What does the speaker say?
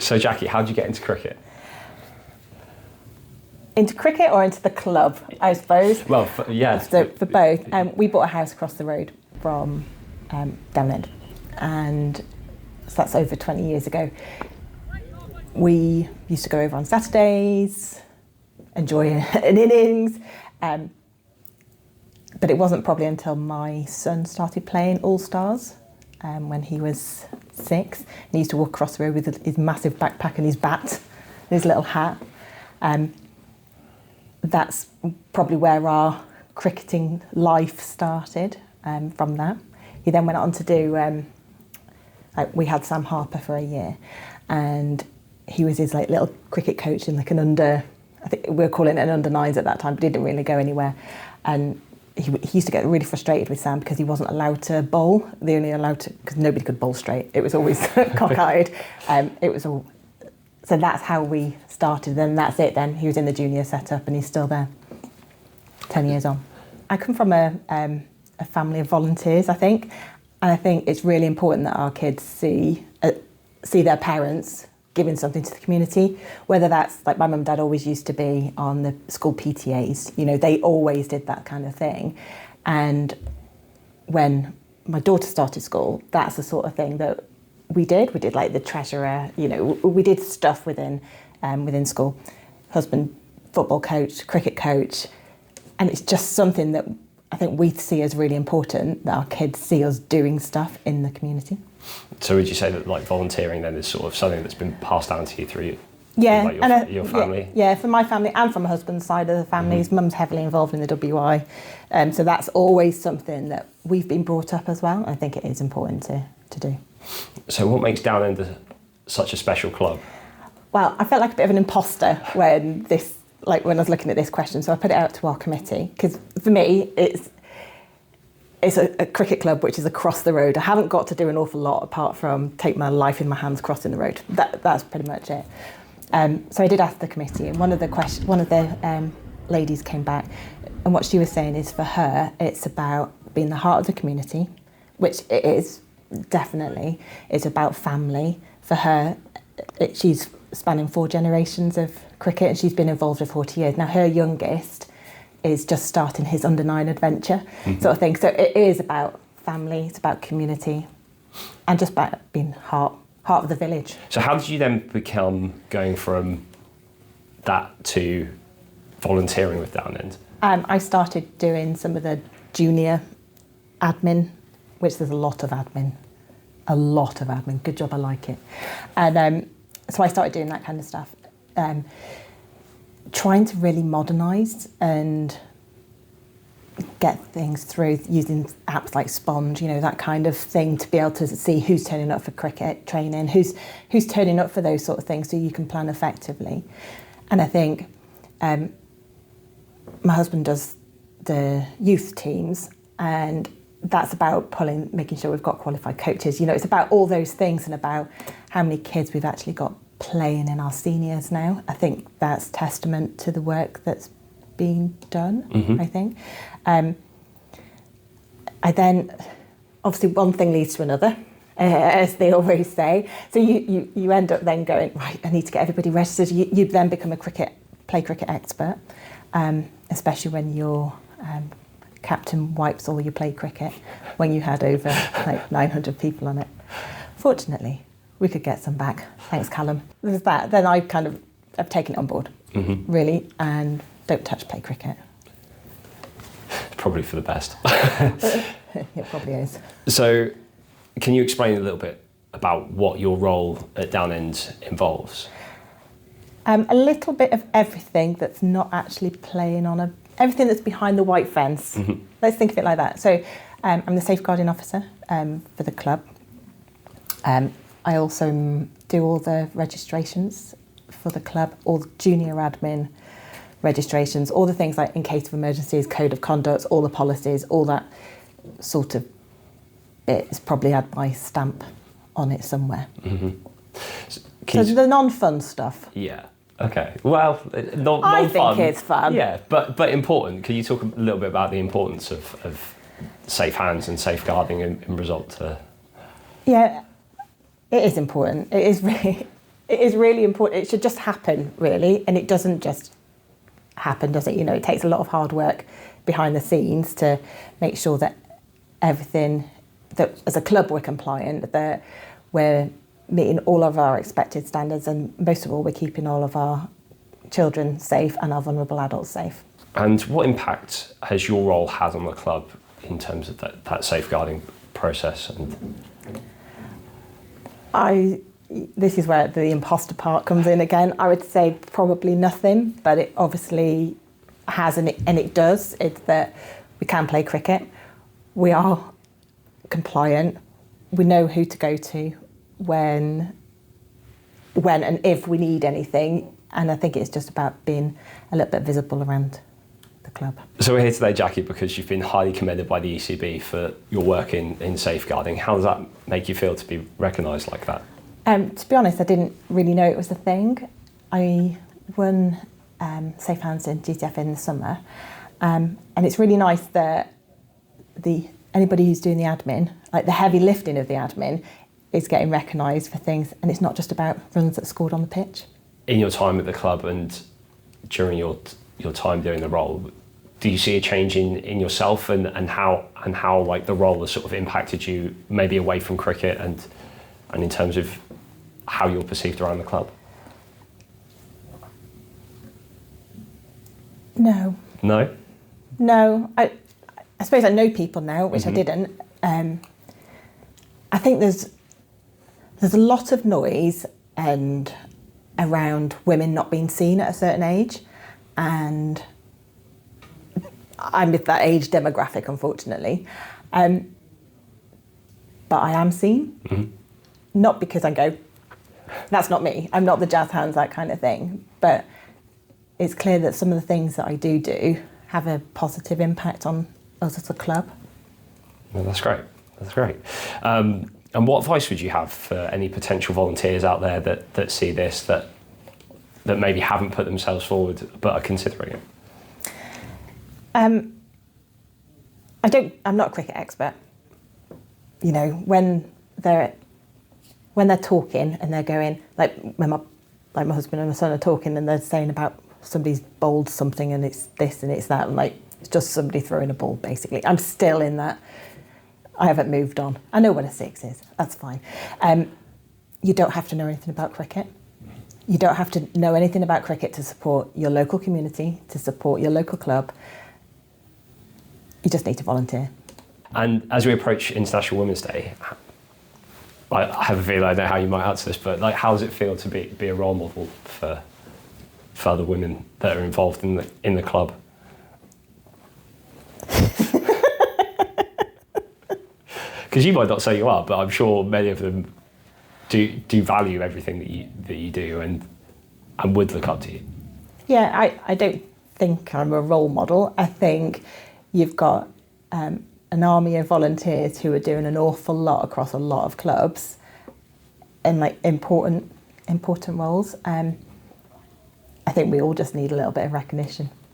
So Jackie, how did you get into cricket? Into cricket or into the club, I suppose? Well, So for both. We bought a house across the road from Downend, and so that's over 20 years ago. We used to go over on Saturdays, enjoy an innings, but it wasn't probably until my son started playing All-Stars when he was 6. He used to walk across the road with his massive backpack and his bat and his little hat. That's probably where our cricketing life started, from that. He then went on to do, we had Sam Harper for a year, and he was his little cricket coach in I think we were calling it an under-9s at that time, but didn't really go anywhere. And he used to get really frustrated with Sam because he wasn't allowed to bowl. They only allowed to, because nobody could bowl straight. It was always cockeyed. So that's how we started. Then that's it then. He was in the junior setup and he's still there 10 years on. I come from a family of volunteers, I think. And I think it's really important that our kids see their parents giving something to the community, whether that's like my mum and dad always used to be on the school PTAs, they always did that kind of thing. And when my daughter started school, that's the sort of thing that we did. We did like the treasurer, we did stuff within school. Husband, football coach, cricket coach. And it's just something that I think we see as really important, that our kids see us doing stuff in the community. So would you say that volunteering then is sort of something that's been passed down to you through your family? Yeah, from my family and from my husband's side of the family. His mum's heavily involved in the WI. So that's always something that we've been brought up as well. I think it is important to do. So what makes Downend such a special club? Well, I felt like a bit of an imposter when I was looking at this question. So I put it out to our committee, because for me, it's a cricket club which is across the road. I haven't got to do an awful lot apart from take my life in my hands crossing the road. That's pretty much it. So I did ask the committee, and one of the ladies came back, and what she was saying is, for her, it's about being the heart of the community, which it is, definitely. It's about family. For her, she's spanning 4 generations of cricket, and she's been involved for 40 years. Now, her youngest is just starting his under-9 adventure, sort of thing. So it is about family, it's about community, and just about being heart of the village. So how did you then become going from that to volunteering with Downend? I started doing some of the junior admin, which there's a lot of admin. Good job, I like it. And so I started doing that kind of stuff. Trying to really modernise and get things through using apps like Sponge, that kind of thing, to be able to see who's turning up for cricket training, who's turning up for those sort of things, so you can plan effectively. And I think my husband does the youth teams, and that's about making sure we've got qualified coaches. It's about all those things, and about how many kids we've actually got playing in our seniors now. I think that's testament to the work that's being done, I think. I then, obviously one thing leads to another, as they always say. So you end up then going, right, I need to get everybody registered. You then become a play cricket expert, especially when your captain wipes all your play cricket, when you had over 900 people on it. Fortunately, we could get some back. Thanks, Callum. There's that. Then I kind of have taken it on board, really, and don't touch play cricket. Probably for the best. It probably is. So, can you explain a little bit about what your role at Downend involves? A little bit of everything that's not actually playing on everything that's behind the white fence. Let's think of it like that. So, I'm the safeguarding officer for the club. I also do all the registrations for the club, all the junior admin registrations, all the things like in case of emergencies, code of conduct, all the policies, all that sort of bit has probably had my stamp on it somewhere. So the non-fun stuff. Yeah. Okay. Well, non-fun. I think it's fun. Yeah, but important. Can you talk a little bit about the importance of safe hands and safeguarding in result to? Yeah, it is important. It is really. it is really important. It should just happen, really, and it doesn't just happen, does it? You know, it takes a lot of hard work behind the scenes to make sure that everything, that as a club we're compliant, that we're meeting all of our expected standards, and most of all, we're keeping all of our children safe and our vulnerable adults safe. And what impact has your role had on the club in terms of that safeguarding process? And this is where the imposter part comes in again. I would say probably nothing, but it obviously has, and it does. It's that we can play cricket. We are compliant. We know who to go to when and if we need anything. And I think it's just about being a little bit visible around the club. So we're here today, Jackie, because you've been highly commended by the ECB for your work in safeguarding. How does that make you feel to be recognised like that? To be honest, I didn't really know it was a thing. I won Safe Hands in GTF in the summer, and it's really nice that anybody who's doing the admin, like the heavy lifting of the admin, is getting recognised for things, and it's not just about runs that scored on the pitch. In your time at the club and during your time doing the role, do you see a change in yourself and how like the role has sort of impacted you, maybe away from cricket and in terms of how you're perceived around the club? No. No? No. I suppose I know people now, which I didn't. I think there's a lot of noise and around women not being seen at a certain age, and I'm with that age demographic, unfortunately. But I am seen, not because I go, that's not me, I'm not the jazz hands, that kind of thing, but it's clear that some of the things that I do have a positive impact on us as a club. Well, that's great. That's great. And what advice would you have for any potential volunteers out there that see this, that maybe haven't put themselves forward but are considering it? I'm not a cricket expert. You know, when they're talking and they're going, like when my husband and my son are talking and they're saying about somebody's bowled something and it's this and it's that, and like it's just somebody throwing a ball basically. I'm still in that. I haven't moved on. I know what a six is. That's fine. You don't have to know anything about cricket. You don't have to know anything about cricket to support your local community, to support your local club. You just need to volunteer. And as we approach International Women's Day, I have a feeling I know how you might answer this, but like, how does it feel to be a role model for other women that are involved in the club? Because you might not say you are, but I'm sure many of them do value everything that you do and would look up to you. Yeah, I don't think I'm a role model. I think you've got an army of volunteers who are doing an awful lot across a lot of clubs in like important roles. I think we all just need a little bit of recognition.